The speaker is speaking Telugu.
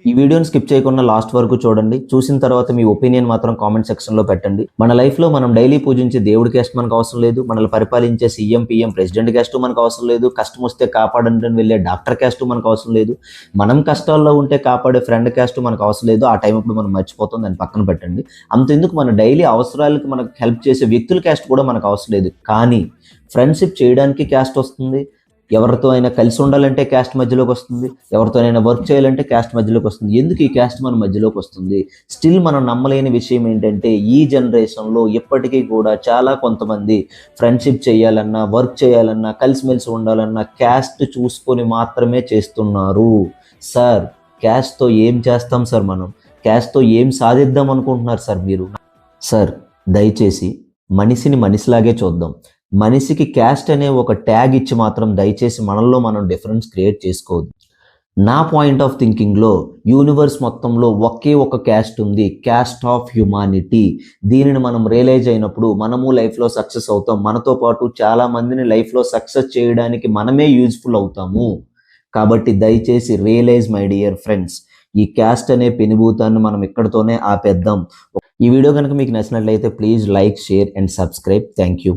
ఈ వీడియోని స్కిప్ చేయకుండా లాస్ట్ వరకు చూడండి. చూసిన తర్వాత మీ ఒపీనియన్ మాత్రం కామెంట్ సెక్షన్లో పెట్టండి. మన లైఫ్లో మనం డైలీ పూజించే దేవుడి క్యాస్ట్ మనకు అవసరం లేదు. మనల్ని పరిపాలించే సీఎం పిఎం ప్రెసిడెంట్ క్యాస్ట్ మనకు అవసరం లేదు. కష్టం వస్తే కాపాడండి వెళ్ళే డాక్టర్ క్యాస్ట్ మనకు అవసరం లేదు. మనం కష్టాల్లో ఉంటే కాపాడే ఫ్రెండ్ క్యాస్ట్ మనకు అవసరం లేదు. ఆ టైం ఇప్పుడు మనం మర్చిపోతాం, దాన్ని పక్కన పెట్టండి. అంతెందుకు మన డైలీ అవసరాలకు మనకు హెల్ప్ చేసే వ్యక్తుల క్యాస్ట్ కూడా మనకు అవసరం లేదు. కానీ ఫ్రెండ్షిప్ చేయడానికి క్యాస్ట్ వస్తుంది, ఎవరితో అయినా కలిసి ఉండాలంటే క్యాస్ట్ మధ్యలోకి వస్తుంది, ఎవరితో అయినా వర్క్ చేయాలంటే క్యాస్ట్ మధ్యలోకి వస్తుంది. ఎందుకు ఈ క్యాస్ట్ మన మధ్యలోకి వస్తుంది? స్టిల్ మనం నమ్మలేని విషయం ఏంటంటే ఈ జనరేషన్లో ఇప్పటికీ కూడా చాలా కొంతమంది ఫ్రెండ్షిప్ చేయాలన్నా, వర్క్ చేయాలన్నా, కలిసిమెలిసి ఉండాలన్నా క్యాస్ట్ చూసుకొని మాత్రమే చేస్తున్నారు. సార్, క్యాస్ట్తో ఏం చేస్తాం సార్? మనం క్యాస్ట్తో ఏం సాధిద్దాం అనుకుంటున్నారు సార్ మీరు? సార్, దయచేసి మనిషిని మనిషిలాగే చూద్దాం. మనిషికి క్యాస్ట్ అనే ఒక ట్యాగ్ ఇచ్చి మాత్రం దయచేసి మనల్లో మనం డిఫరెన్స్ క్రియేట్ చేసుకోవద్దు. నా పాయింట్ ఆఫ్ థింకింగ్లో యూనివర్స్ మొత్తంలో ఒకే ఒక క్యాస్ట్ ఉంది, క్యాస్ట్ ఆఫ్ హ్యుమానిటీ. దీనిని మనం రియలైజ్ అయినప్పుడు మనము లైఫ్లో సక్సెస్ అవుతాం. మనతో పాటు చాలామందిని లైఫ్లో సక్సెస్ చేయడానికి మనమే యూజ్ఫుల్ అవుతాము. కాబట్టి దయచేసి రియలైజ్ మై డియర్ ఫ్రెండ్స్, ఈ క్యాస్ట్ అనే పెనుభూతాన్ని మనం ఇక్కడితోనే ఆపేద్దాం. ఈ వీడియో కనుక మీకు నచ్చినట్లయితే please like, share and subscribe. Thank you.